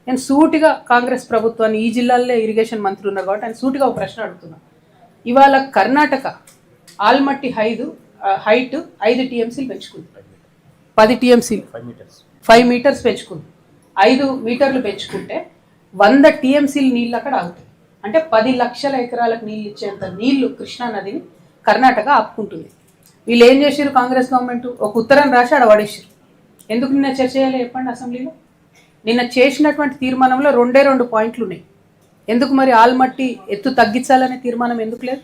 నేను సూటిగా కాంగ్రెస్ ప్రభుత్వాన్ని, ఈ జిల్లాల్లో ఇరిగేషన్ మంత్రి ఉన్నారు కాబట్టి ఆయన సూటిగా ఒక ప్రశ్న అడుగుతున్నా. ఇవాళ కర్ణాటక ఆల్మట్టి హైట్ 5 టీఎంసీలు పెంచుకుంది, 10 టీఎంసీలు 5 మీటర్స్ పెంచుకుంది. 5 మీటర్లు పెంచుకుంటే 100 టీఎంసీలు నీళ్ళు అక్కడ ఆగుతాయి. అంటే 10 లక్షల ఎకరాలకు నీళ్ళు ఇచ్చేంత నీళ్లు కృష్ణా నదిని కర్ణాటక ఆపుకుంటుంది. వీళ్ళు ఏం చేశారు? కాంగ్రెస్ గవర్నమెంట్ ఒక ఉత్తరం రాసి ఆడ పడేసారు. ఎందుకు నిన్న చర్చ చేయాలి చెప్పండి అసెంబ్లీలో? నిన్న చేసినటువంటి తీర్మానంలో 2 పాయింట్లు ఉన్నాయి. ఎందుకు మరి ఆల్మట్టి ఎత్తు తగ్గించాలనే తీర్మానం ఎందుకు లేదు?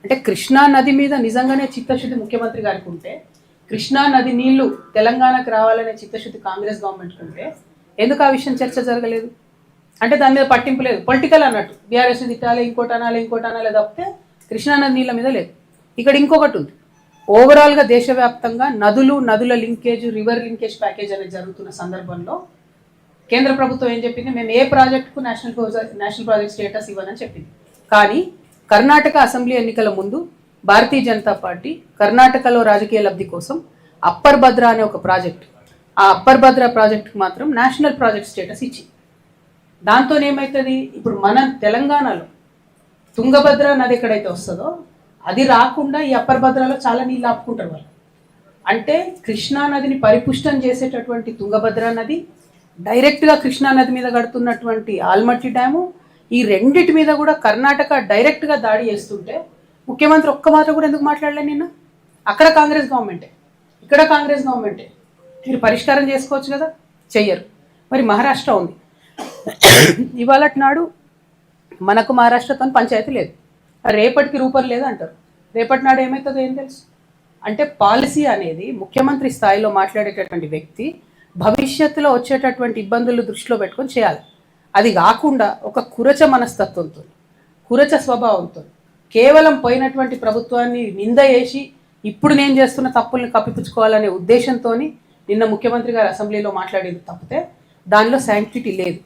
అంటే కృష్ణా నది మీద నిజంగానే చిత్తశుద్ధి ముఖ్యమంత్రి గారికి ఉంటే, కృష్ణా నది నీళ్లు తెలంగాణకు రావాలనే చిత్తశుద్ధి కాంగ్రెస్ గవర్నమెంట్కి ఉంటే ఎందుకు ఆ విషయం చర్చ జరగలేదు? అంటే దాని మీద పట్టింపు లేదు, పొలిటికల్ అన్నట్టు. బీఆర్ఎస్ తిట్టాలి, ఇంకోటి అనాలి తప్పితే కృష్ణానది నీళ్ళ మీద లేదు. ఇక్కడ ఇంకొకటి ఉంది, ఓవరాల్గా దేశవ్యాప్తంగా నదుల లింకేజ్, రివర్ లింకేజ్ ప్యాకేజ్ అనేది జరుగుతున్న సందర్భంలో కేంద్ర ప్రభుత్వం ఏం చెప్పింది? మేము ఏ ప్రాజెక్టుకు నేషనల్ ప్రాజెక్ట్ స్టేటస్ ఇవ్వనని చెప్పింది. కానీ కర్ణాటక అసెంబ్లీ ఎన్నికల ముందు భారతీయ జనతా పార్టీ కర్ణాటకలో రాజకీయ లబ్ధి కోసం అప్పర్ భద్ర అనే ఒక ప్రాజెక్ట్, ఆ అప్పర్ భద్ర ప్రాజెక్టుకు మాత్రం నేషనల్ ప్రాజెక్ట్ స్టేటస్ ఇచ్చి, దాంతో ఏమవుతుంది? ఇప్పుడు మన తెలంగాణలో తుంగభద్ర నది ఎక్కడైతే వస్తుందో అది రాకుండా ఈ అప్పర్ భద్రలో చాలా నీళ్ళు ఆపుకుంటారు వాళ్ళు. అంటే కృష్ణా నదిని పరిపుష్టం చేసేటటువంటి తుంగభద్ర నది, డైరెక్ట్గా కృష్ణా నది మీద కడుతున్నటువంటి ఆల్మట్టి డ్యాము, ఈ రెండిటి మీద కూడా కర్ణాటక డైరెక్ట్గా దాడి చేస్తుంటే ముఖ్యమంత్రి ఒక్క మాట కూడా ఎందుకు మాట్లాడలేదు నిన్న? అక్కడ కాంగ్రెస్ గవర్నమెంటే, ఇక్కడ కాంగ్రెస్ గవర్నమెంటే. మీరు పరిష్కారం చేసుకోవచ్చు కదా, చెయ్యరు. మరి మహారాష్ట్ర ఉంది, ఇవాళ నాడు మనకు మహారాష్ట్రతో పంచాయతీ లేదు, రేపటికి రూపం లేదు అంటారు. రేపటి నాడు ఏమవుతుందో ఏం తెలుసు? అంటే పాలసీ అనేది ముఖ్యమంత్రి స్థాయిలో మాట్లాడేటటువంటి వ్యక్తి భవిష్యత్తులో వచ్చేటటువంటి ఇబ్బందులు దృష్టిలో పెట్టుకొని చేయాలి. అది కాకుండా ఒక కురచ మనస్తత్వంతో, కురచ స్వభావంతో కేవలం పోయినటువంటి ప్రభుత్వాన్ని నింద వేసి ఇప్పుడు నేను చేస్తున్న తప్పుల్ని కప్పిపుచ్చుకోవాలనే ఉద్దేశంతో నిన్న ముఖ్యమంత్రి గారు అసెంబ్లీలో మాట్లాడేది తప్పితే దానిలో శాంక్టిటీ లేదు.